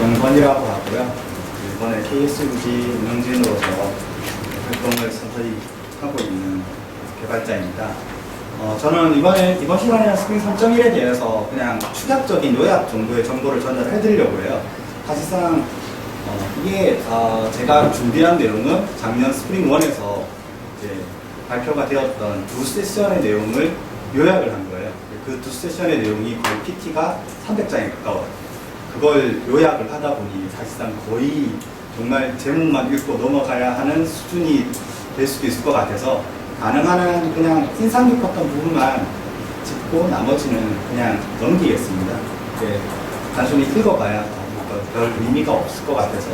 영건이라고 하고요. 이번에 KSUG 운영진으로서 활동을 서서히 하고 있는 개발자입니다. 저는 이번 시간에는 스프링 3.1에 대해서 그냥 축약적인 요약 정도의 정보를 전달해드리려고 해요. 사실상 이게 제가 준비한 내용은 작년 스프링 1에서 이제 발표가 되었던 두 세션의 내용을 요약을 한 거예요. 그 두 세션의 내용이 거의 PT가 300장에 가까워요. 그걸 요약을 하다 보니 사실상 거의 정말 제목만 읽고 넘어가야 하는 수준이 될 수도 있을 것 같아서 가능한 한 그냥 인상 깊었던 부분만 짚고 나머지는 그냥 넘기겠습니다. 단순히 읽어봐야 별 의미가 없을 것 같아서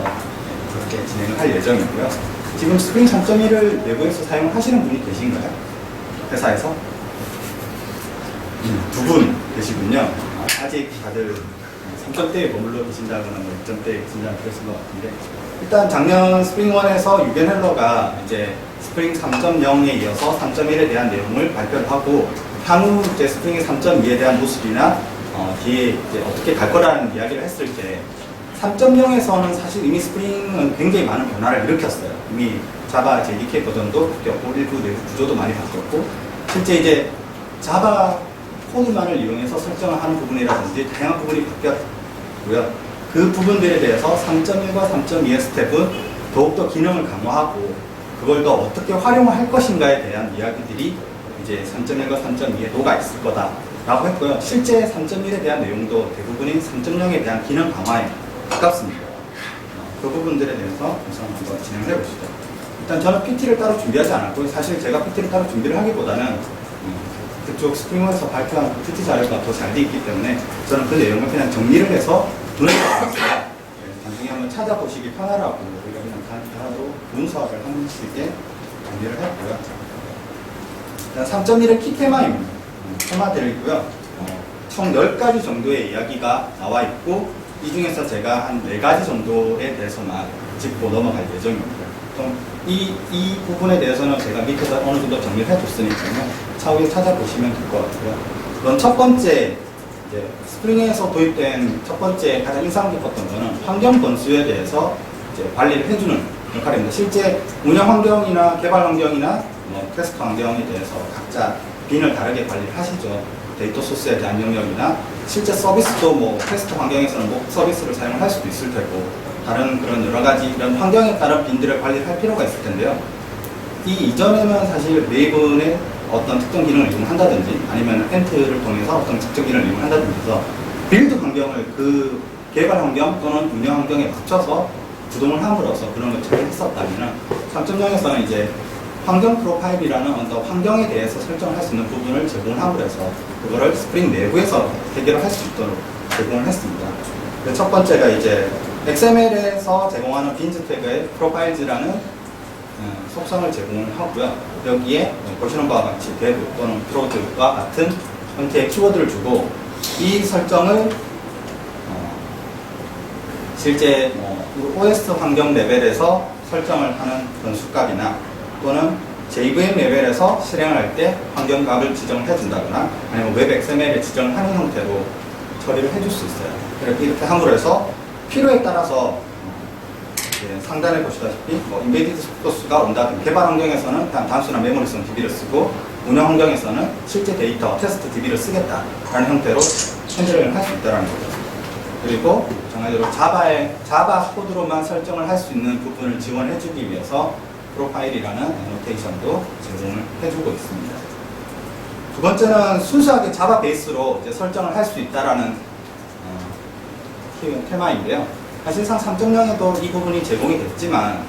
그렇게 진행을 할 예정이고요. 지금 스프링 3.1을 내부에서 사용하시는 분이 계신가요? 회사에서? 두 분 계시군요. 아직 다들 3점대에 머물러 계신다거나 6점대에 계신다거나 그랬을 것 같은데 일단 작년 스프링 1에서 유겐 헬러가 이제 스프링 3.0에 이어서 3.1에 대한 내용을 발표를 하고 향후 이제 스프링 3.2에 대한 모습이나 뒤에 이제 어떻게 갈 거라는 이야기를 했을 때 3.0에서는 사실 이미 스프링은 굉장히 많은 변화를 일으켰어요. 이미 자바 JDK 버전도 바뀌었고 일부 내부 구조도 많이 바뀌었고 실제 이제 자바 코드만을 이용해서 설정을 하는 부분이라든지 다양한 부분이 바뀌었고요. 그 부분들에 대해서 3.1과 3.2의 스텝은 더욱더 기능을 강화하고 그걸 더 어떻게 활용을 할 것인가에 대한 이야기들이 이제 3.1과 3.2에 녹아 있을 거다라고 했고요. 실제 3.1에 대한 내용도 대부분이 3.0에 대한 기능 강화에 가깝습니다. 그 부분들에 대해서 우선 한번 진행을 해보시죠. 일단 저는 PT를 따로 준비하지 않았고 사실 제가 PT를 따로 준비를 하기보다는 그쪽 스프링에서 발표한 PT 자료가 더 잘 돼 있기 때문에 저는 그 내용을 그냥 정리를 해서 눈에 들어갔어요. 나중에 한번 찾아보시기 편하라고 우리가 그냥 간단하로 문서화를 한 식의 정리를 했고요. 3.1의 키 테마입니다. 테마들이 있고요. 총 10가지 정도의 이야기가 나와 있고 이 중에서 제가 한 4가지 정도에 대해서만 짚고 넘어갈 예정입니다. 이 부분에 대해서는 제가 밑에서 어느 정도 정리를 해줬으니까요. 차후에 찾아보시면 될 것 같고요. 그럼 첫 번째, 이제 스프링에서 도입된 첫 번째 가장 인상 깊었던 거는 환경 변수에 대해서 이제 관리를 해주는 역할입니다. 실제 운영 환경이나 개발 환경이나 테스트 환경에 대해서 각자 빈을 다르게 관리를 하시죠. 데이터 소스에 대한 영역이나 실제 서비스도 테스트 환경에서는 서비스를 사용을 할 수도 있을 테고 다른 그런 여러 가지 이런 환경에 따른 빈들을 관리를 할 필요가 있을 텐데요. 이 이전에는 사실 메이븐의 어떤 특정 기능을 이용한다든지 아니면 엔트를 통해서 어떤 특정 기능을 이용한다든지 해서 빌드 환경을 그 개발 환경 또는 운영 환경에 맞춰서 구동을 함으로써 그런 걸 처리했었다면 3.0에서는 이제 환경 프로파일이라는 어떤 환경에 대해서 설정을 할 수 있는 부분을 제공을 함으로 해서 그거를 스프링 내부에서 해결할 수 있도록 제공을 했습니다. 첫 번째가 이제 XML에서 제공하는 빈즈 태그의 프로파일즈라는 속성을 제공을 하고요. 여기에 보시는 바와 같이 데브 또는 프로드와 같은 형태의 키워드를 주고 이 설정을 실제 OS 환경 레벨에서 설정을 하는 변수값이나 또는 JVM 레벨에서 실행을 할 때 환경값을 지정을 해준다거나 아니면 웹 XML에 지정을 하는 형태로 처리를 해줄 수 있어요. 이렇게 함으로 해서 필요에 따라서 상단에 보시다시피 인베디드 소스가 온다든지 개발 환경에서는 그냥 단순한 메모리성 DB를 쓰고 운영 환경에서는 실제 데이터 테스트 DB를 쓰겠다라는 형태로 핸들링을 할 수 있다는 거죠. 그리고 정말로 자바 코드로만 설정을 할 수 있는 부분을 지원해주기 위해서 프로파일이라는 애노테이션도 제공을 해주고 있습니다. 두 번째는 순수하게 자바 베이스로 이제 설정을 할 수 있다라는 테마인데요. 사실상 3.0에도 이 부분이 제공이 됐지만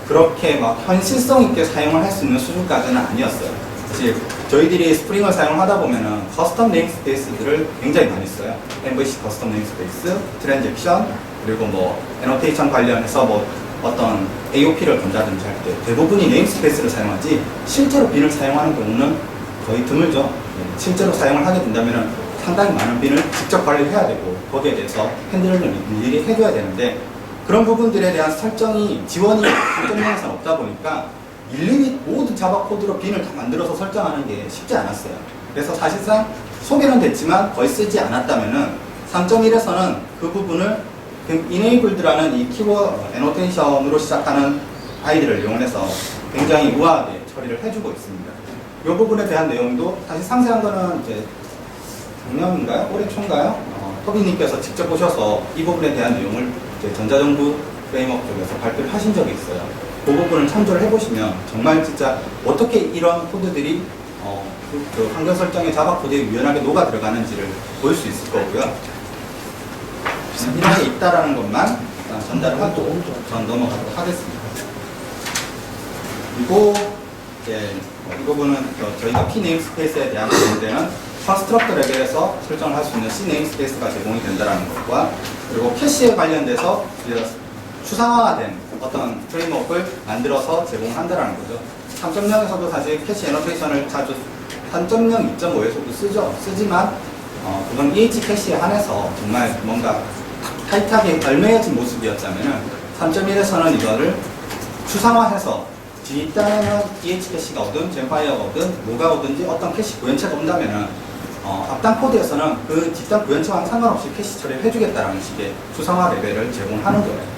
그렇게 현실성 있게 사용을 할 수 있는 수준까지는 아니었어요. 사실 저희들이 스프링을 사용을 하다 보면은 커스텀 네임스페이스들을 굉장히 많이 써요. MVC 커스텀 네임스페이스, 트랜잭션, 그리고 애노테이션 관련해서 어떤 AOP를 건다든지 할 때 대부분이 네임스페이스를 사용하지 실제로 빈을 사용하는 경우는 거의 드물죠. 실제로 사용을 하게 된다면 상당히 많은 빈을 직접 관리를 해야 되고 거기에 대해서 핸들링을 일일이 해줘야 되는데 그런 부분들에 대한 설정이 지원이 3.0에서는 없다 보니까 일일이 모든 자바 코드로 빈을 다 만들어서 설정하는 게 쉽지 않았어요. 그래서 사실상 소개는 됐지만 거의 쓰지 않았다면은 3.1에서는 그 부분을 enabled라는 이 키워드 애노테이션으로 시작하는 아이디를 이용해서 굉장히 우아하게 처리를 해주고 있습니다. 이 부분에 대한 내용도 사실 상세한 거는 이제 작년인가요? 올해 초인가요? 토비님께서 직접 오셔서 이 부분에 대한 내용을 이제 전자정부 프레임워크 쪽에서 발표를 하신 적이 있어요. 그 부분을 참조를 해보시면 정말 진짜 어떻게 이런 코드들이 그 환경 설정의 자바 코드에 유연하게 녹아 들어가는지를 볼 수 있을 거고요. 이렇게 있다라는 것만 일단 전달을 하고 전 넘어가도록 하겠습니다. 그리고 이제 이 부분은 저희가 P 네임스페이스에 대한 문제는 컨스트럭터 레벨에서 설정을 할 수 있는 C 네임스페이스가 제공이 된다는 것과 그리고 캐시에 관련돼서 추상화된 어떤 프레임워크를 만들어서 제공한다는 거죠. 3.0에서도 사실 캐시 애노테이션을 자주 3.0, 2.5에서도 쓰지만 그건 EH 캐시에 한해서 정말 뭔가 타이트하게 얽매여진 모습이었다면 3.1에서는 이거를 추상화해서 뒷단에는 EH 캐시가 오든 젠파이어가 오든 뭐가 오든지 어떤 캐시 구현체가 온다면은 앞단 코드에서는 그 뒷단 구현체와는 상관없이 캐시 처리를 해주겠다는 식의 추상화 레벨을 제공하는 거예요.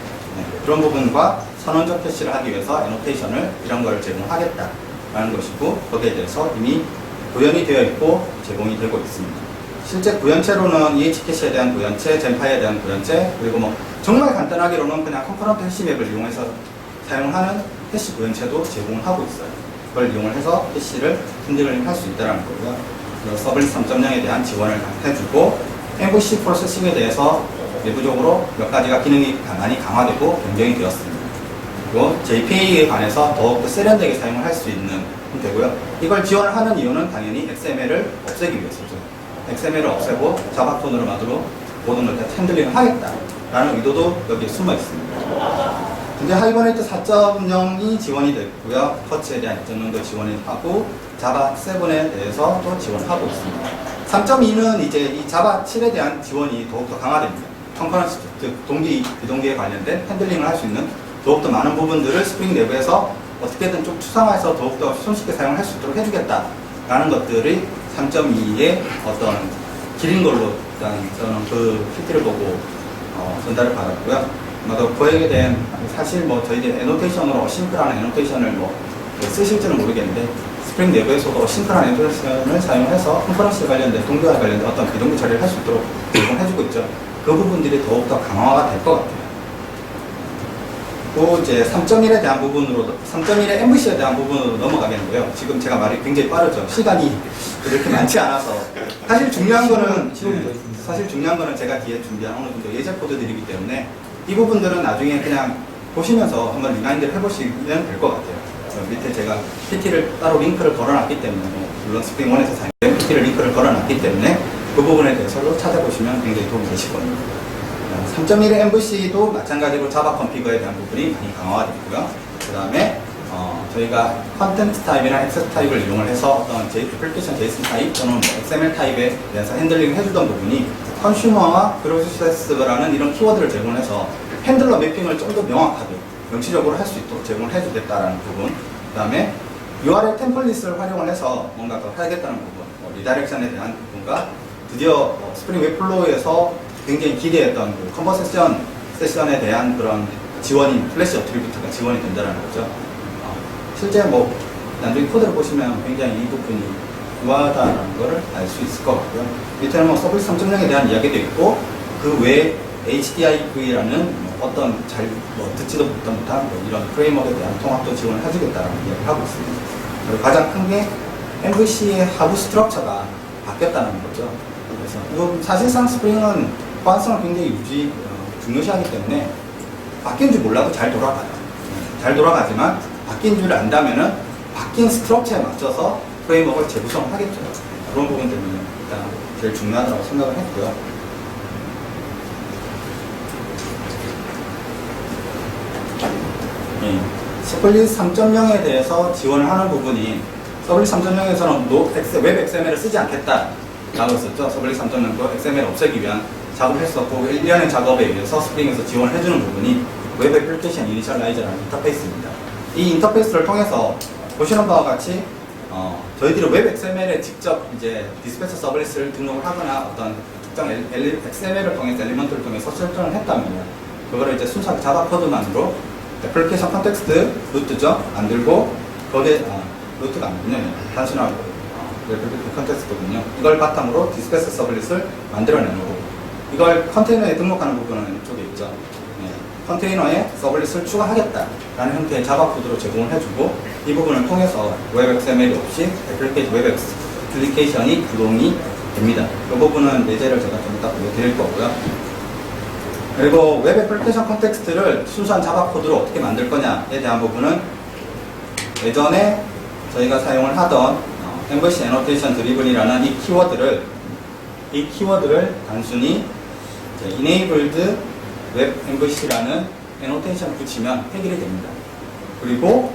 그런 부분과 선언적 캐시를 하기 위해서 애노테이션을 이런 걸 제공하겠다라는 것이고 거기에 대해서 이미 구현이 되어 있고 제공이 되고 있습니다. 실제 구현체로는 EH 캐시에 대한 구현체, 젠파이에 대한 구현체, 그리고 뭐 정말 간단하게로는 그냥 컴포넌트 해시 맵을 이용해서 사용하는 해시 구현체도 제공하고 있어요. 그걸 이용을 해서 해시를 핸들링 할 수 있다는 거고요. 서블릿 3.0에 대한 지원을 해주고 MVC 프로세싱에 대해서 내부적으로 몇 가지가 기능이 많이 강화되고 변경이 되었습니다. 그리고 JPA에 관해서 더욱더 세련되게 사용을 할 수 있는 형태고요. 이걸 지원을 하는 이유는 당연히 XML을 없애기 위해서죠. XML을 없애고 자바 톤으로 모든 걸 다 핸들링을 하겠다라는 의도도 여기에 숨어 있습니다. 이제 하이버네이트 4.0이 지원이 됐고요. 터치에 대한 2.0도 지원을 하고 자바 7에 대해서도 지원하고 있습니다. 3.2는 이제 이 자바 7에 대한 지원이 더욱더 강화됩니다. 컴포넌트, 즉 동기, 비동기에 관련된 핸들링을 할 수 있는 더욱더 많은 부분들을 스프링 내부에서 어떻게든 좀 추상화해서 더욱더 손쉽게 사용을 할 수 있도록 해주겠다라는 것들이 3.2의 어떤 길인 걸로 일단 저는 그 PPT를 보고 전달을 받았고요. 그거에 대한 사실 뭐 저희들 애노테이션으로 어싱크라는 애노테이션을 뭐 쓰실지는 모르겠는데 스프링 내부에서도 어싱크라는 애노테이션을 사용해서 컴포넌트에 관련된 동기와 관련된 어떤 비동기 처리를 할 수 있도록 제공해주고 있죠. 그 부분들이 더욱더 강화가 될 것 같아요. 또 이제 3.1에 대한 부분으로 3.1의 MVC에 대한 부분으로 넘어가겠는데요. 지금 제가 말이 굉장히 빠르죠. 시간이 그렇게 많지 않아서 사실 중요한 거는 제가 뒤에 준비한 어느 정도 예제 코드들이기 때문에 이 부분들은 나중에 그냥 보시면서 한번 리마인드를 해보시면 될 것 같아요. 밑에 제가 PT를 따로 링크를 걸어놨기 때문에 물론 스프링1에서 사용된 PT를 링크를 걸어놨기 때문에 그 부분에 대해서도 찾아보시면 굉장히 도움이 되실 겁니다. 3.1의 MVC도 마찬가지로 자바 컨피그에 대한 부분이 많이 강화가 됐고요. 그 다음에 저희가 컨텐트 타입이나 액세스 타입을 이용을 해서 어떤 애플리케이션 JSON 타입 또는 뭐 XML 타입에 대해서 핸들링을 해주던 부분이 컨슈머와 프로세스라는 이런 키워드를 제공해서 핸들러 매핑을 좀 더 명확하게 명시적으로 할 수 있도록 제공을 해주겠다는 부분, 그 다음에 URL 템플릿을 활용을 해서 뭔가 더 하겠다는 부분, 리다이렉션에 대한 부분과 드디어 스프링 웹플로우에서 굉장히 기대했던 그 컨버세션 세션에 대한 그런 지원인 플래시 어트리뷰트가 지원이 된다는 거죠. 실제 뭐 나중에 코드를 보시면 굉장히 이 부분이 우아하다는 것을 알 수 있을 것 같고요. 밑에는 뭐 서비스 3.0에 대한 이야기도 있고 그 외에 HDIV라는 어떤 듣지도 못한 이런 프레임워크에 대한 통합도 지원을 해주겠다는 이야기를 하고 있습니다. 그리고 가장 큰 게 MVC의 하부 스트럭처가 바뀌었다는 거죠. 그래서 사실상 스프링은 호환성을 굉장히 중요시하기 때문에 바뀐 줄 몰라도 잘 돌아가요. 잘 돌아가지만 바뀐 줄 안다면은 바뀐 스트럭처에 맞춰서 프레임워크를 재구성하겠죠. 그런 부분 때문에 일단 제일 중요하다고 생각을 했고요. 서블릿 3.0에 대해서 지원을 하는 부분이 서블릿 3.0에서는 웹 XML을 쓰지 않겠다라고 했었죠. 서블릿 3.0도 XML 없애기 위한 작업을 했었고 일련의 작업에 의해서 스프링에서 지원을 해주는 부분이 웹 애플리케이션 이니셜라이저라는 인터페이스입니다. 이 인터페이스를 통해서 보시는 바와 같이 저희들이 웹 XML에 직접 이제 디스패처 서블릿을 등록을 하거나 어떤 특정 XML을 통해서 엘리먼트를 통해서 설정을 했다면 그거를 이제 순수하게 자바 코드만으로 애플리케이션 컨텍스트 루트죠 만들고 거기에 루트가 아니군요. 단순하고 애플리케이션 컨텍스트거든요. 이걸 바탕으로 디스패스 서블릿을 만들어내고 이걸 컨테이너에 등록하는 부분은 이쪽에 있죠. 네. 컨테이너에 서블릿을 추가하겠다라는 형태의 자바 코드로 제공을 해주고 이 부분을 통해서 웹 XML이 없이 웹 애플리케이션이 구동이 됩니다. 이 부분은 예제를 제가 좀 이따 보여드릴 거고요. 그리고 웹 애플리케이션 컨텍스트를 순수한 자바 코드로 어떻게 만들 거냐에 대한 부분은 예전에 저희가 사용을 하던 MVC Annotation Driven이라는 이 키워드를 단순히 Enabled Web MVC라는 애노테이션을 붙이면 해결이 됩니다. 그리고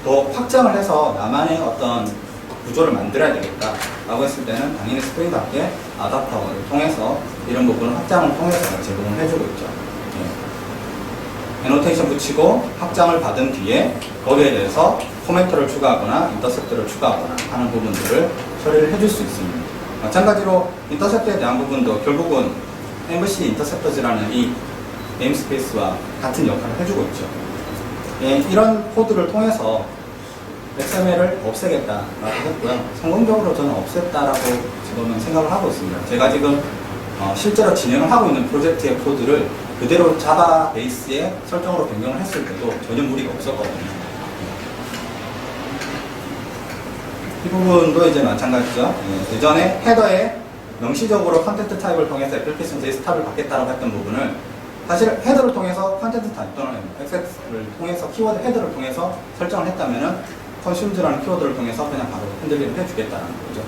더 확장을 해서 나만의 어떤 구조를 만들어야 되겠다라고 했을 때는 당연히 스프링 밖에 아답터를 통해서 이런 부분을 확장을 통해서 제공을 해주고 있죠. 애노테이션 붙이고 확장을 받은 뒤에 거기에 대해서 포매터를 추가하거나 인터셉트를 추가하거나 하는 부분들을 처리를 해줄 수 있습니다. 마찬가지로 인터셉트에 대한 부분도 결국은 MVC 인터셉터즈라는 이 네임스페이스와 같은 역할을 해주고 있죠. 이런 코드를 통해서 XML을 없애겠다라고 했고요. 성공적으로 저는 없앴다라고 지금은 생각을 하고 있습니다. 제가 지금 실제로 진행을 하고 있는 프로젝트의 코드를 그대로 자바 베이스의 설정으로 변경을 했을 때도 전혀 무리가 없었거든요. 이 부분도 이제 마찬가지죠. 예전에 헤더에 명시적으로 컨텐트 타입을 통해서 애플리케이션 JS 탑을 받겠다라고 했던 부분을 사실 헤더를 통해서 컨텐트 타입 또는 액세스를 통해서 키워드 헤더를 통해서 설정을 했다면은 컨슈머즈라는 키워드를 통해서 그냥 바로 핸들링을 해주겠다는 거죠.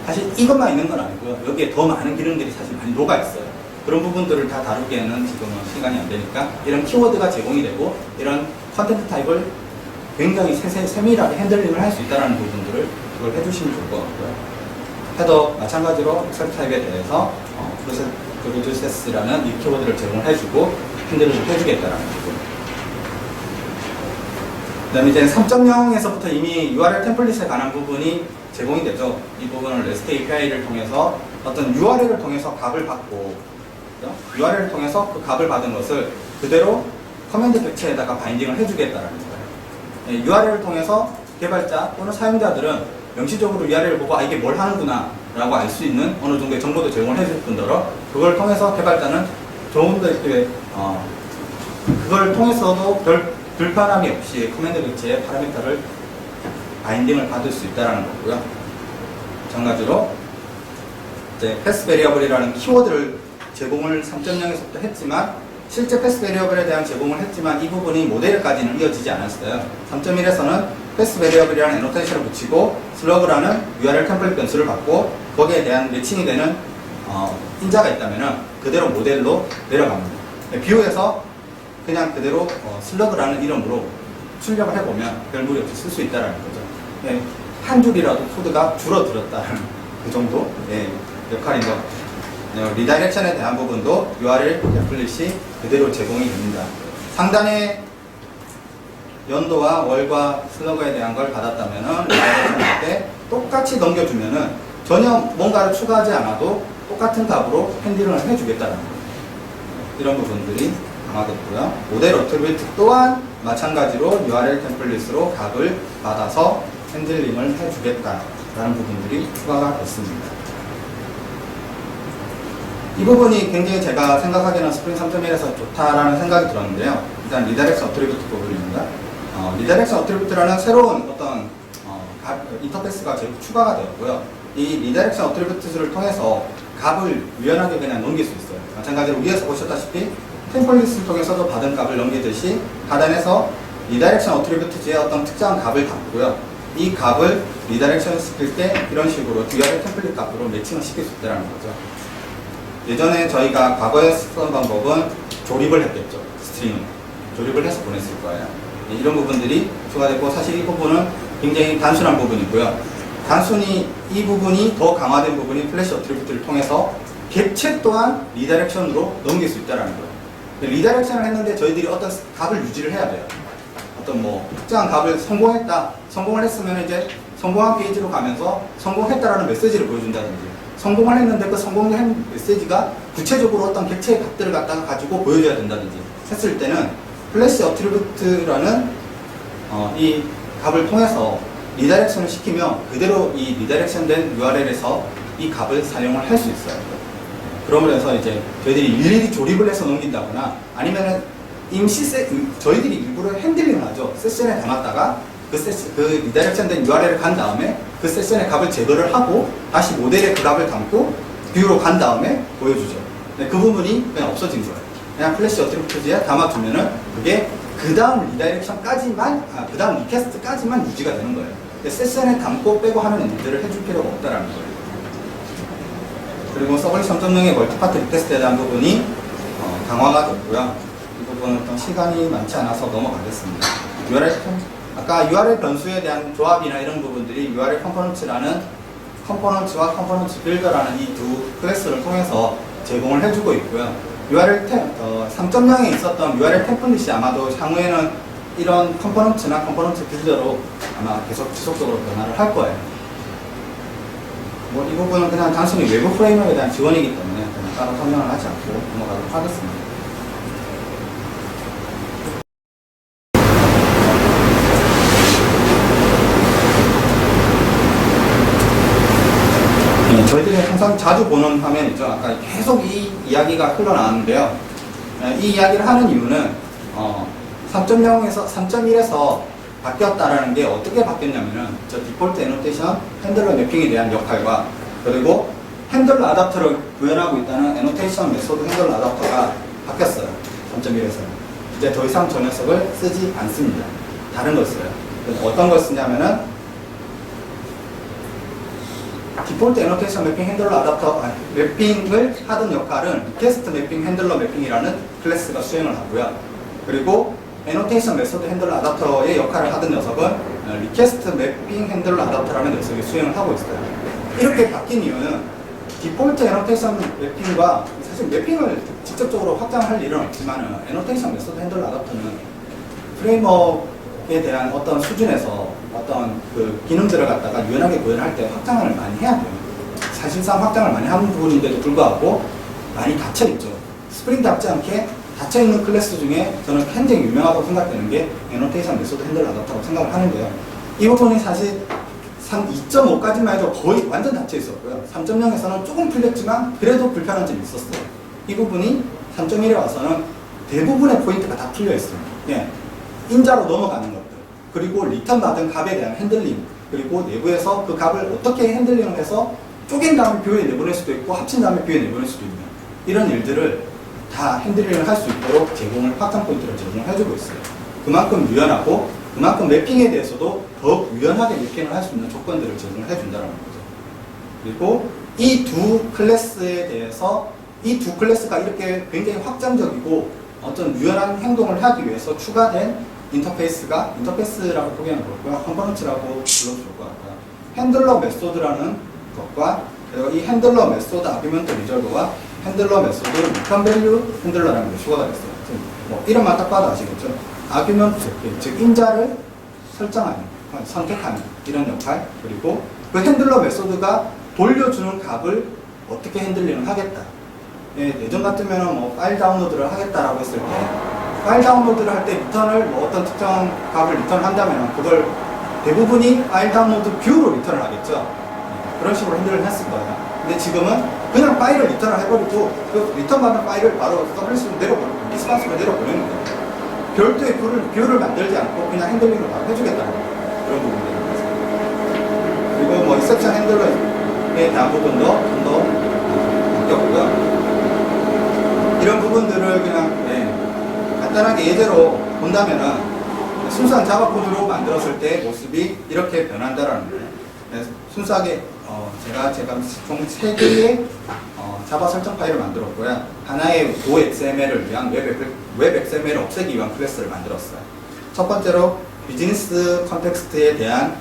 사실 이것만 있는 건 아니고요. 여기에 더 많은 기능들이 사실 많이 녹아 있어요. 그런 부분들을 다 다루기에는 지금은 시간이 안 되니까 이런 키워드가 제공이 되고 이런 컨텐트 타입을 굉장히 세밀하게 핸들링을 할 수 있다는 부분들을 그걸 해주시면 좋을 것 같고요. 헤더 마찬가지로 엑셀 타입에 대해서 프로듀세스라는 이 키워드를 제공해주고 핸들링을 해주겠다는 부분. 그 다음에 이제 3.0에서부터 이미 URL 템플릿에 관한 부분이 제공이 되죠. 이 부분을 REST API를 통해서 어떤 URL을 통해서 값을 받고 URL을 통해서 그 값을 받은 것을 그대로 커맨드 객체에다가 바인딩을 해주겠다는 거예요. URL을 통해서 개발자 또는 사용자들은 명시적으로 URL을 보고 이게 뭘 하는구나 라고 알 수 있는 어느 정도의 정보도 제공을 해줄 뿐더러 그걸 통해서 개발자는 조금 더 이렇게 그걸 통해서도 별 불편함이 없이 커맨드 객체의 파라미터를 바인딩을 받을 수 있다는 거고요. 마찬가지로 이제 패스 베리어블이라는 키워드를 제공을 3.0에서부터 했지만 실제 패스 베리어블에 대한 제공을 했지만 이 부분이 모델까지는 이어지지 않았어요. 3.1에서는 패스 베리어블이라는 애노테이션을 붙이고 슬러그라는 URL 템플릿 변수를 받고 거기에 대한 매칭이 되는 인자가 있다면 그대로 모델로 내려갑니다. 비유해서 그냥 그대로 슬러그라는 이름으로 출력을 해보면 별 무리 없이 쓸 수 있다는 거죠. 한 줄이라도 코드가 줄어들었다는 그 정도 역할인 것 같아요. 리다이렉션에 대한 부분도 URL 템플릿이 그대로 제공이 됩니다. 상단에 연도와 월과 슬러그에 대한 걸 받았다면 리다이렉션 할 때 똑같이 넘겨주면은 전혀 뭔가를 추가하지 않아도 똑같은 값으로 핸들링을 해주겠다는 거예요. 이런 부분들이 강화됐고요. 모델 어트리뷰트 또한 마찬가지로 URL 템플릿으로 값을 받아서 핸들링을 해주겠다라는 부분들이 추가가 됐습니다. 이 부분이 굉장히 제가 생각하기에는 스프링 3.1에서 좋다라는 생각이 들었는데요. 일단 리다렉션 어트리뷰트 부분입니다. 리다렉션 어트리뷰트라는 새로운 어떤 인터페이스가 추가가 되었고요. 이 리다렉션 어트리뷰트를 통해서 값을 유연하게 그냥 넘길 수 있어요. 마찬가지로 위에서 보셨다시피 템플릿을 통해서도 받은 값을 넘기듯이 하단에서 리다렉션 어트리뷰트즈의 어떤 특정한 값을 받고요. 이 값을 리다렉션 시킬 때 이런 식으로 URL 템플릿 값으로 매칭을 시킬 수 있다는 거죠. 예전에 저희가 과거에 쓰던 방법은 조립을 했겠죠. 스트링을. 조립을 해서 보냈을 거예요. 이런 부분들이 추가됐고 사실 이 부분은 굉장히 단순한 부분이고요. 단순히 이 부분이 더 강화된 부분이 플래시 어트리뷰트를 통해서 객체 또한 리다렉션으로 넘길 수 있다는 거예요. 리다렉션을 했는데 저희들이 어떤 값을 유지를 해야 돼요. 어떤 특정한 값을 성공했다. 성공을 했으면 이제 성공한 페이지로 가면서 성공했다라는 메시지를 보여준다든지 성공을 했는데 그 성공한 메시지가 구체적으로 어떤 객체의 값들을 갖다가 가지고 보여줘야 된다든지 했을 때는 플래시 어트리뷰트라는 이 값을 통해서 리다이렉션을 시키면 그대로 이 리다이렉션 된 URL에서 이 값을 사용을 할 수 있어요. 그러면서 이제 저희들이 일일이 조립을 해서 넘긴다거나 아니면은 저희들이 일부러 핸들링을 하죠. 세션에 담았다가 그 리다이렉션 된 URL을 간 다음에 그 세션의 값을 제거를 하고 다시 모델에 그 값을 담고 뷰로 간 다음에 보여주죠. 그 부분이 그냥 없어진 거예요. 그냥 플래시 어트리뷰트에 담아두면은 그게 그 다음 리다이렉션까지만, 그 다음 리퀘스트까지만 유지가 되는 거예요. 세션에 담고 빼고 하는 일들을 해줄 필요가 없다라는 거예요. 그리고 서블릿 3.0의 멀티파트 리퀘스트에 대한 부분이 강화가 됐고요. 이 부분은 또 시간이 많지 않아서 넘어가겠습니다. 아까 URL 변수에 대한 조합이나 이런 부분들이 URL 컴포넌츠라는 컴포넌츠와 컴포넌츠 빌더라는 이 두 클래스를 통해서 제공을 해주고 있고요. URL 3.0에 있었던 URL 템플릿이 아마도 향후에는 이런 컴포넌츠나 컴포넌츠 빌더로 아마 계속 지속적으로 변화를 할 거예요. 이 부분은 그냥 단순히 외부 프레임워크에 대한 지원이기 때문에 그냥 따로 설명을 하지 않고 넘어가도록 하겠습니다. 저희들이 항상 자주 보는 화면이죠. 아까 계속 이 이야기가 흘러나왔는데요. 이 이야기를 하는 이유는 3.0에서 3.1에서 바뀌었다라는 게 어떻게 바뀌었냐면은 저 디폴트 애노테이션 핸들러 매핑에 대한 역할과 그리고 핸들러 아답터를 구현하고 있다는 애노테이션 메소드 핸들러 아답터가 바뀌었어요. 3.1에서 이제 더 이상 저 녀석을 쓰지 않습니다. 다른 걸 써요. 어떤 걸 쓰냐면은 디폴트 애노테이션 매핑 핸들러 아답터 매핑을 하던 역할은 리퀘스트 매핑 핸들러 매핑이라는 클래스가 수행을 하고요. 그리고 애노테이션 메소드 핸들러 아답터의 역할을 하던 녀석은 리퀘스트 매핑 핸들러 아답터라는 녀석이 수행을 하고 있어요. 이렇게 바뀐 이유는 디폴트 애노테이션 매핑과 사실 매핑을 직접적으로 확장할 일은 없지만 애노테이션 메소드 핸들러 아답터는 프레임워크에 대한 어떤 수준에서 어떤 그 기능들을 갖다가 유연하게 구현할 때 확장을 많이 해야 돼요. 사실상 확장을 많이 하는 부분인데도 불구하고 많이 닫혀있죠. 스프링답지 않게 닫혀있는 클래스 중에 저는 굉장히 유명하다고 생각되는 게 애노테이션 메소드 핸들러 아답터라고 생각을 하는데요. 이 부분이 사실 2.5까지만 해도 거의 완전 닫혀있었고요. 3.0에서는 조금 풀렸지만 그래도 불편한 점이 있었어요. 이 부분이 3.1에 와서는 대부분의 포인트가 다 풀려있어요. 예. 인자로 넘어가는 것들, 그리고 리턴 받은 값에 대한 핸들링, 그리고 내부에서 그 값을 어떻게 핸들링을 해서 쪼갠 다음에 뷰에 내보낼 수도 있고 합친 다음에 뷰에 내보낼 수도 있는 이런 일들을 다 핸들링을 할 수 있도록 확장 포인트를 제공을 해주고 있어요. 그만큼 유연하고 그만큼 매핑에 대해서도 더욱 유연하게 매핑을 할 수 있는 조건들을 제공을 해준다는 거죠. 그리고 이 두 클래스에 대해서 이 두 클래스가 이렇게 굉장히 확장적이고 어떤 유연한 행동을 하기 위해서 추가된 인터페이스라고 표현을 그렇고요. 컴포넌츠라고 불러도 좋을 것 같아요. 핸들러 메소드라는 것과 그리고 이 핸들러 메소드 아규먼트 리졸버와 핸들러 메소드 리턴 밸류 핸들러라는 게 추가가 됐어요. 이름만 딱 봐도 아시겠죠? 아규먼트, 즉 인자를 설정하는, 선택하는 이런 역할, 그리고 그 핸들러 메소드가 돌려주는 값을 어떻게 핸들링을 하겠다. 예전 같으면 파일 다운로드를 하겠다라고 했을 때 파일 다운로드를 할 때 리턴을 어떤 특정 값을 리턴한다면 그걸 대부분이 파일 다운로드 뷰로 리턴을 하겠죠. 그런 식으로 핸들을 했을 거예요. 근데 지금은 그냥 파일을 리턴을 해버리고 그 리턴 받은 파일을 바로 서블릿으로 내려보내고 리스폰스로 내려보내는 거예요. 별도의 뷰를 만들지 않고 그냥 핸들링을 바로 해주겠다는 그런 부분들이 있습니다. 그리고 익셉션 핸들러에 대한 부분도 좀 더 바뀌었고요. 이런 부분들을 그냥 간단하게 예제로 본다면은 순수한 자바 코드로 만들었을 때 모습이 이렇게 변한다라는 거예요. 순수하게 제가 총 3개의 자바 설정 파일을 만들었고요. 하나의 고XML을 위한 웹 XML을 없애기 위한 클래스를 만들었어요. 첫 번째로 비즈니스 컨텍스트에 대한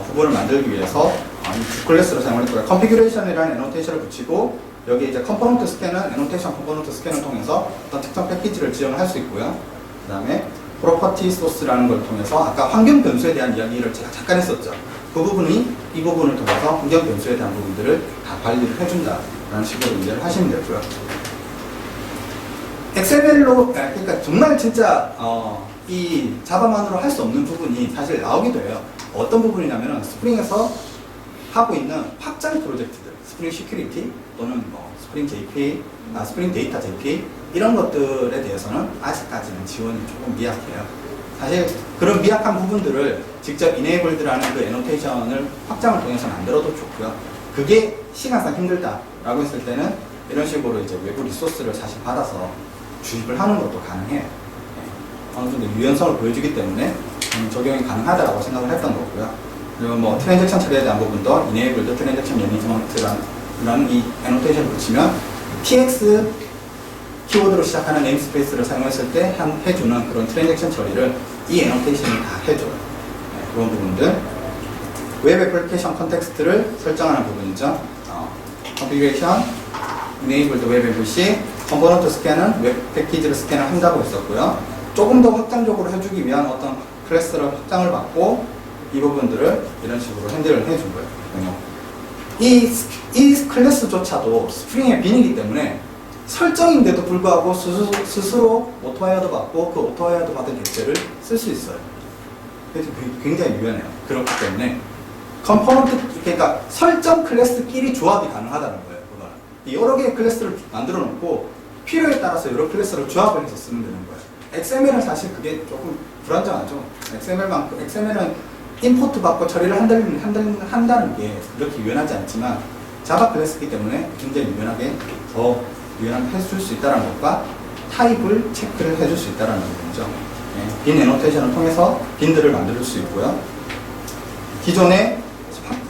부분을 만들기 위해서 이 두 클래스를 사용을 했고요. 컨피규레이션이라는 애노테이션을 붙이고 여기 이제 컴포넌트 스캔은 애노테이션 컴포넌트 스캔을 통해서 어떤 특정 패키지를 지정을 할 수 있고요. 그 다음에 프로퍼티 소스라는 걸 통해서 아까 환경 변수에 대한 이야기를 제가 잠깐 했었죠. 그 부분이 이 부분을 통해서 환경 변수에 대한 부분들을 다 관리를 해준다라는 식으로 이해를 하시면 되고요. XML로 그러니까 정말 진짜 이 자바만으로 할 수 없는 부분이 사실 나오기도 해요. 어떤 부분이냐면은 스프링에서 하고 있는 확장 프로젝트들, 스프링 시큐리티 또는 뭐 스프링 JPA, 스프링 데이터 JPA 이런 것들에 대해서는 아직까지는 지원이 조금 미약해요. 사실 그런 미약한 부분들을 직접 enabled라는 그 애노테이션을 확장을 통해서 만들어도 좋고요. 그게 시간상 힘들다라고 했을 때는 이런 식으로 이제 외부 리소스를 사실 받아서 주입을 하는 것도 가능해요. 어느 정도 유연성을 보여주기 때문에 적용이 가능하다고 생각을 했던 거고요. 그리고 뭐 트랜잭션 처리에 대한 부분도 enabled 트랜잭션 매니지먼트라는 이 애노테이션을 붙이면 tx 키워드로 시작하는 네임스페이스를 사용했을 때 해주는 그런 트랜잭션 처리를 이 애노테이션이 다 해줘요. 그런 부분들. 웹 애플리케이션 컨텍스트를 설정하는 부분이죠. configuration, enabled web MVC, 컴포넌트 스캔은 웹 패키지를 스캔을 한다고 했었고요. 조금 더 확장적으로 해주기 위한 어떤 클래스를 확장을 받고 이 부분들을 이런 식으로 핸들을 해준 거예요. 이 클래스조차도 스프링의 빈이기 때문에 설정인데도 불구하고 스스로 오토와이어드 받고 그 오토와이어드 받은 객체를 쓸 수 있어요. 그래서 굉장히 유연해요. 그렇기 때문에 컴포넌트, 그러니까 설정 클래스끼리 조합이 가능하다는 거예요. 여러 개의 클래스를 만들어 놓고 필요에 따라서 여러 클래스를 조합을 해서 쓰면 되는 거예요. XML은 사실 그게 조금 불안정하죠. XML은 임포트 받고 처리를 한다는 게 그렇게 유연하지 않지만 자바 클래스이기 때문에 굉장히 더 유연하게 해줄 수 있다는 것과 타입을 체크를 해줄 수 있다는 부분이죠. 빈 애노테이션을 통해서 빈들을 만들 수 있고요. 기존의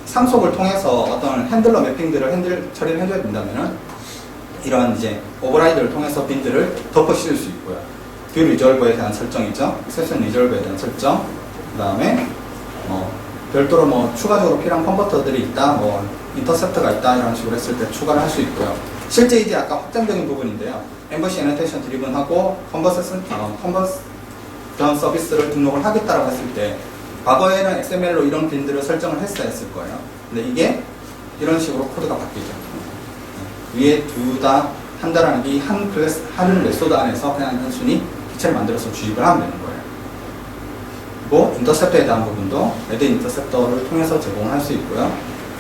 상속을 통해서 어떤 핸들러 매핑들을 처리를 해줘야 된다면은 이러한 이제 오버라이드를 통해서 빈들을 덮어 씌울 수 있고요. 뷰 리졸버에 대한 설정이죠. 섹션 리졸버에 대한 설정. 그 다음에 별도로 뭐 추가적으로 필요한 컨버터들이 있다, 뭐 인터셉터가 있다 이런 식으로 했을 때 추가를 할 수 있고요. 실제 이제 아까 확장적인 부분인데요. 엠버시 애노테이션 드리븐하고 컨버전 서비스를 등록을 하겠다라고 했을 때 과거에는 XML로 이런 빈들을 설정을 했어야 했을 거예요. 근데 이게 이런 식으로 코드가 바뀌죠. 위에 둘 다 한다라는 게 한 클래스, 한 메소드 안에서 그냥 단순히 기체를 만들어서 주입을 하면 되는 거예요. 그리고 인터셉터에 대한 부분도 레드 인터셉터를 통해서 제공을 할 수 있고요.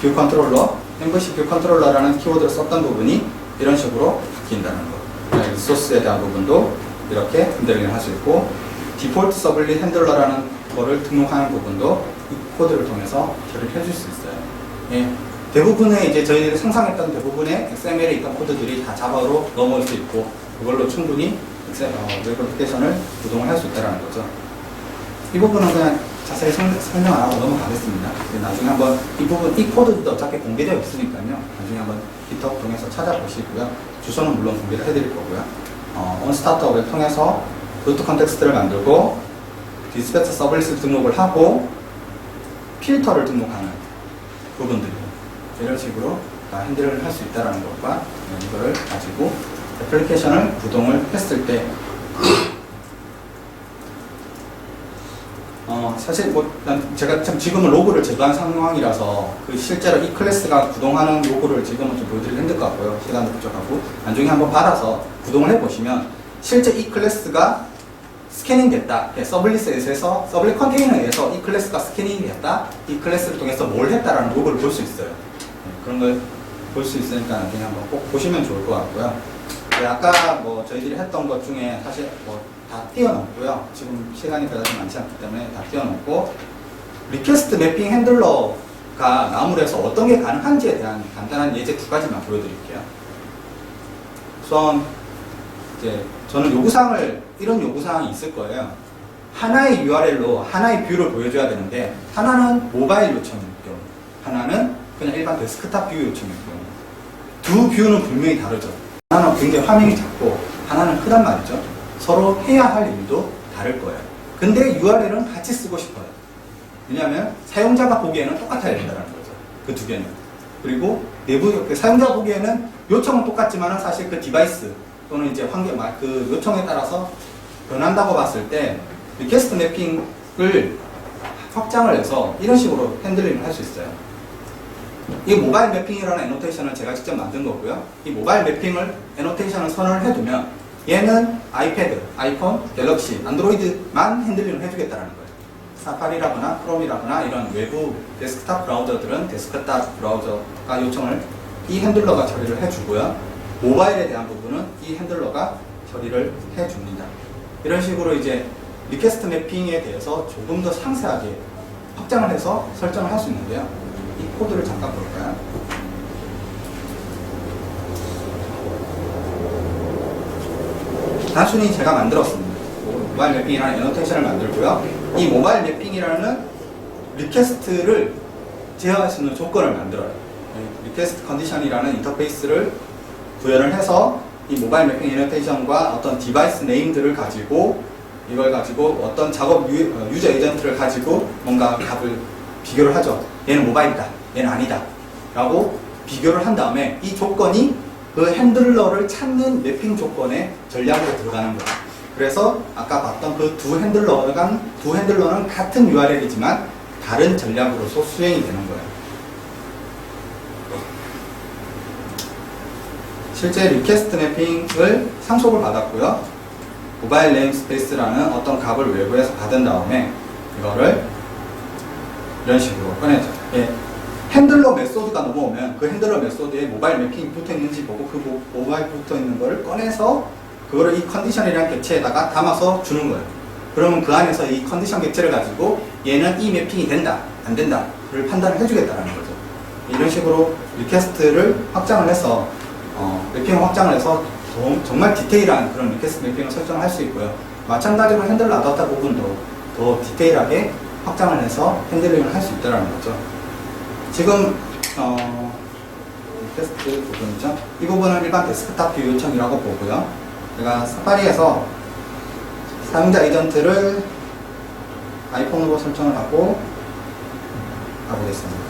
뷰 컨트롤러, 엠버시 뷰 컨트롤러라는 키워드를 썼던 부분이 이런 식으로 바뀐다는 거. 리소스에 대한 부분도 이렇게 핸들링을 할 수 있고, 디폴트 서블릿 핸들러라는 거를 등록하는 부분도 이 코드를 통해서 처리를 해줄 수 있어요. 예, 대부분의 이제 저희들이 상상했던 대부분의 XML에 있던 코드들이 다 자바로 넘어올 수 있고 그걸로 충분히 웹 애플리케이션을 구동을 할 수 있다는 거죠. 이 부분은 그냥 자세히 설명 안 하고 넘어가겠습니다. 나중에 한번 이 코드도 어차피 공개되어 있으니까요. 나중에 한번 GitHub 통해서 찾아보시고요. 주소는 물론 공개를 해드릴 거고요. 온스타트업을 통해서 루트 컨텍스트를 만들고 디스패처 서블릿을 등록을 하고 필터를 등록하는 부분들이에요. 이런 식으로 다 핸들을 할 수 있다는 것과 이거를 가지고 애플리케이션을 구동을 했을 때 사실 뭐 제가 참 지금은 로그를 제거한 상황이라서 그 실제로 이 클래스가 구동하는 로그를 지금은 좀 보여드리기 힘들 것 같고요. 시간도 부족하고 나중에 한번 받아서 구동을 해보시면 실제 이 클래스가 스캐닝 됐다. 서블릿에서 서블릿 컨테이너에서 이 클래스가 스캐닝이 됐다. 이 클래스를 통해서 뭘 했다라는 로그를 볼 수 있어요. 그런 걸 볼 수 있으니까 그냥 한번 꼭 보시면 좋을 것 같고요. 아까 뭐 저희들이 했던 것 중에 사실 뭐 다 띄워놓고요. 지금 시간이 그다지 많지 않기 때문에 다 띄워놓고 리퀘스트 매핑 핸들러가 나무에서 어떤 게 가능한지에 대한 간단한 예제 두 가지만 보여드릴게요. 우선 이제 저는 이런 요구사항이 있을 거예요. 하나의 URL로 하나의 뷰를 보여줘야 되는데 하나는 모바일 요청일 경우, 하나는 그냥 일반 데스크탑 뷰 요청일 경우 두 뷰는 분명히 다르죠. 하나는 굉장히 화면이 작고 하나는 크단 말이죠. 서로 해야 할 일도 다를 거예요. 근데 URL은 같이 쓰고 싶어요. 왜냐하면 사용자가 보기에는 똑같아야 된다는 거죠. 그 두 개는. 그리고 내부 사용자가 보기에는 요청은 똑같지만은 사실 그 디바이스 또는 이제 환경, 그 요청에 따라서 변한다고 봤을 때 리퀘스트 매핑을 확장을 해서 이런 식으로 핸들링을 할 수 있어요. 이 모바일 매핑이라는 애노테이션을 제가 직접 만든 거고요. 이 모바일 매핑을 애노테이션을 선언을 해두면 얘는 아이패드, 아이폰, 갤럭시, 안드로이드만 핸들링을 해주겠다는 거예요. 사파리라거나 크롬이라거나 이런 외부 데스크탑 브라우저들은 데스크탑 브라우저가 요청을 이 핸들러가 처리를 해주고요. 모바일에 대한 부분은 이 핸들러가 처리를 해줍니다. 이런 식으로 이제 리퀘스트 매핑에 대해서 조금 더 상세하게 확장을 해서 설정을 할 수 있는데요. 이 코드를 잠깐 볼까요? 단순히 제가 만들었습니다. 모바일 매핑이라는 애노테이션을 만들고요. 이 모바일 매핑이라는 리퀘스트를 제어할 수 있는 조건을 만들어요. 리퀘스트 컨디션이라는 인터페이스를 구현을 해서 이 모바일 매핑 애노테이션과 어떤 디바이스 네임들을 가지고 이걸 가지고 어떤 작업 유저 에이전트를 가지고 뭔가 값을 비교를 하죠. 얘는 모바일이다, 얘는 아니다 라고 비교를 한 다음에 이 조건이 그 핸들러를 찾는 매핑 조건의 전략으로 들어가는 거예요. 그래서 아까 봤던 그 두 핸들러는 같은 URL이지만 다른 전략으로서 수행이 되는 거예요. 실제 리퀘스트 매핑을 상속을 받았고요. 모바일 네임스페이스라는 어떤 값을 외부에서 받은 다음에 이거를 이런 식으로 꺼내죠. 예. 핸들러 메소드가 넘어오면 그 핸들러 메소드에 모바일 매핑이 붙어 있는지 보고 그 모바일 붙어 있는 거를 꺼내서 그거를 이 컨디션이라는 객체에다가 담아서 주는 거예요. 그러면 그 안에서 이 컨디션 객체를 가지고 얘는 이 매핑이 된다, 안 된다를 판단을 해주겠다는 거죠. 이런 식으로 리퀘스트를 확장을 해서 매핑을 확장을 해서 정말 디테일한 그런 리퀘스트 매핑을 설정을 할 수 있고요. 마찬가지로 핸들러 아다프터 부분도 더 디테일하게 확장을 해서 핸들링을 할 수 있다는 거죠. 지금 리퀘스트 부분이죠. 이 부분은 일반 데스크탑 뷰 요청이라고 보고요. 제가 사파리에서 사용자 에이전트를 아이폰으로 설정을 하고 가보겠습니다.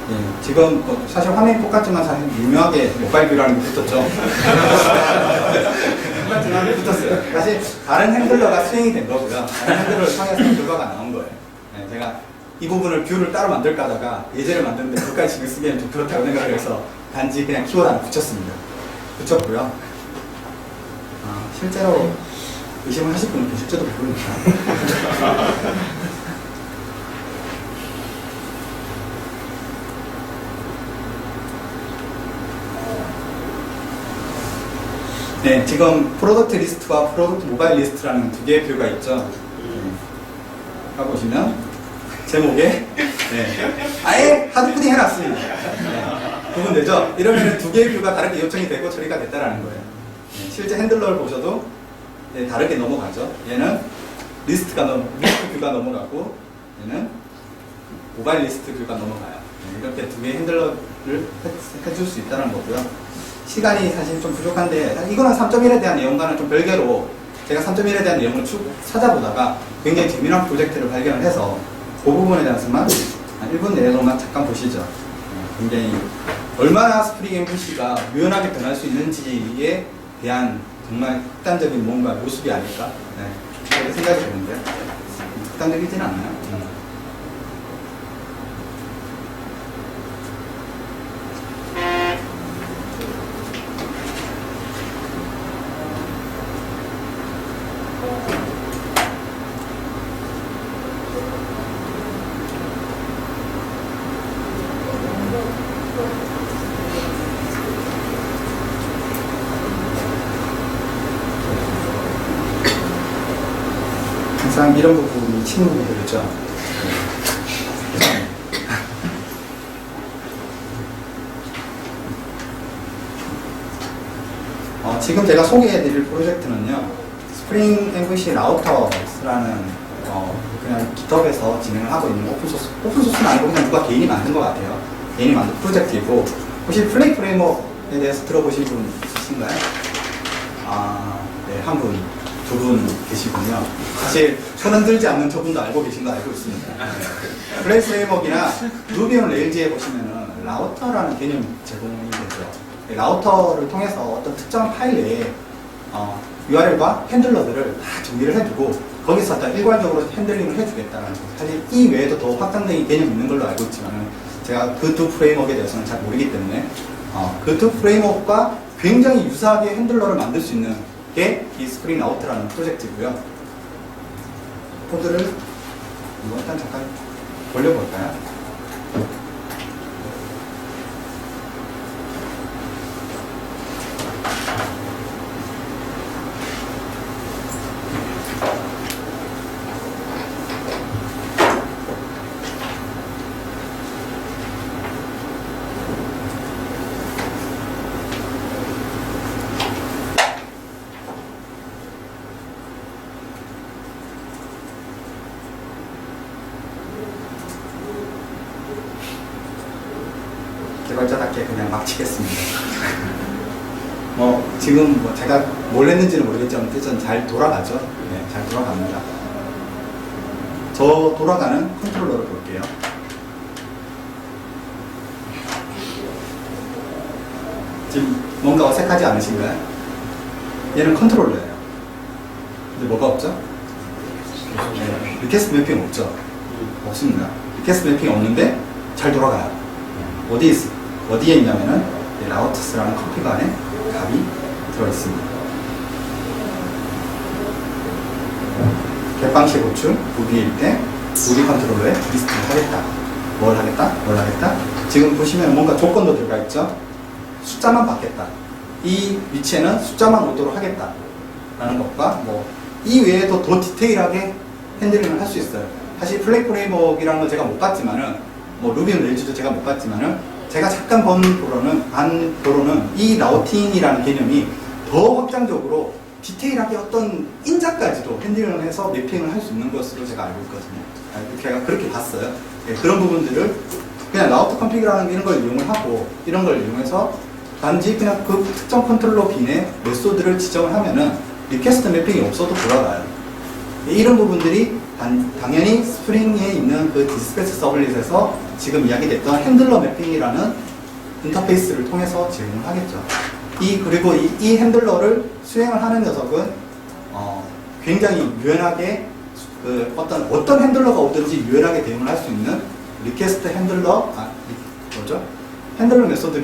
예, 지금 사실 화면이 똑같지만 사실 유명하게 모바일 뷰라는 게 붙었죠. 똑같은 화면이 붙었어요. 사실 다른 핸들러가 수행이 된 거고요. 다른 핸들러를 통해서 결과가 나온 거예요. 예, 제가 이 부분을 뷰를 따로 만들까 하다가 예제를 만드는데 그까지 신경 쓰기에는 좀 그렇다고 생각을 해서 단지 그냥 키워드 하나 붙였습니다. 붙였고요. 실제로 의심을 하실 분은 계실지도 모릅니다. 네, 지금 프로덕트 리스트와 프로덕트 모바일 리스트라는 두 개의 뷰가 있죠. 가보시면 제목에 아예 하드코딩 해놨습니다. 구분되죠? 이러면 두 개의 뷰가 다르게 요청이 되고 처리가 됐다는 거예요. 실제 핸들러를 보셔도 다르게 넘어가죠. 얘는 리스트 뷰가 넘어가고 얘는 모바일 리스트 뷰가 넘어가요. 이렇게 두 개의 핸들러를 해줄 수 있다는 거고요. 시간이 사실 좀 부족한데 이거는 3.1에 대한 내용과는 좀 별개로 제가 3.1에 대한 내용을 쭉 찾아보다가 굉장히 재미난 프로젝트를 발견을 해서 그 부분에 대해서만 한 1분 내로만 잠깐 보시죠. 굉장히 얼마나 스프링 MVC가 유연하게 변할 수 있는지에 대한 정말 극단적인 뭔가 모습이 아닐까 그렇게 생각이 드는데요. 극단적이진 않나요? 항상 이런 부분이 치는 부분이죠. 지금 제가 소개해드릴 프로젝트는요, 스프링 MVC 라우터스라는 그냥 GitHub에서 진행을 하고 있는 오픈소스는 아니고 그냥 누가 개인이 만든 것 같아요. 개인이 만든 프로젝트이고, 혹시 플레이 프레임워크에 대해서 들어보신 분 있으신가요? 네, 한 분, 두 분 계시군요. 사실 손은 들지 않는 저분도 알고 계신 거 알고 있습니다. 플레이 프레임워크나 루비 온 레일즈에 보시면은 라우터라는 개념이 제공이 되죠. 라우터를 통해서 어떤 특정한 파일 내에 URL과 핸들러들을 다 정리를 해두고 거기서 다 일괄적으로 핸들링을 해주겠다는 거. 사실 이 외에도 더 확장된 개념이 있는 걸로 알고 있지만 제가 그 두 프레임워크에 대해서는 잘 모르기 때문에 그 두 프레임워크가 굉장히 유사하게 핸들러를 만들 수 있는 게 이 스프링 아웃라는 프로젝트고요. 코드를 이거 일단 잠깐 돌려볼까요? 개발자답게 그냥 막 치겠습니다. 지금 제가 뭘 했는지는 모르겠지만 어쨌든 잘 돌아가죠. 네, 잘 돌아갑니다. 저 돌아가는 컨트롤러를 볼게요. 지금 뭔가 어색하지 않으신가요? 얘는 컨트롤러예요. 근데 뭐가 없죠? 네, 리퀘스트 매핑 없죠? 없습니다. 리퀘스트 매핑 없는데 잘 돌아가요. 어디에 있냐면은 라우트스라는 커피가 안에 값이 들어있습니다. 객방식 호출, 부비일 때 우리 컨트롤러에 리스트를 하겠다. 뭘 하겠다? 지금 보시면 뭔가 조건도 들어가 있죠? 숫자만 받겠다. 이 위치에는 숫자만 오도록 하겠다. 라는 것과 이 외에도 더 디테일하게 핸들링을 할 수 있어요. 사실 플렉 프레임워크라는 건 제가 못 봤지만은 루비 온 레일즈도 제가 못 봤지만은 제가 잠깐 본 보로는 이 라우팅이라는 개념이 더 확장적으로 디테일하게 어떤 인자까지도 핸들링을 해서 매핑을 할 수 있는 것으로 제가 알고 있거든요. 제가 그렇게 봤어요. 네, 그런 부분들을 그냥 라우트 컨피그라는 이런 걸 이용을 하고 이런 걸 이용해서 단지 그냥 그 특정 컨트롤러 빈의 메소드를 지정을 하면은 리퀘스트 매핑이 없어도 돌아가요. 이런 부분들이 당연히 스프링에 있는 그 디스패치 서블릿에서 지금 이야기됐던 핸들러 매핑이라는 인터페이스를 통해서 제공을 하겠죠. 그리고 이 핸들러를 수행을 하는 녀석은 굉장히 유연하게 어떤 핸들러가 오든지 유연하게 대응을 할 수 있는 리퀘스트 핸들러 핸들러 메소드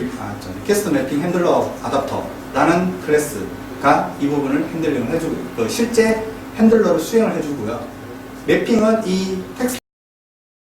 리퀘스트 매핑 핸들러 아답터라는 클래스가 이 부분을 핸들링을 해주고 실제 핸들러를 수행을 해주고요. 매핑은 이 텍스트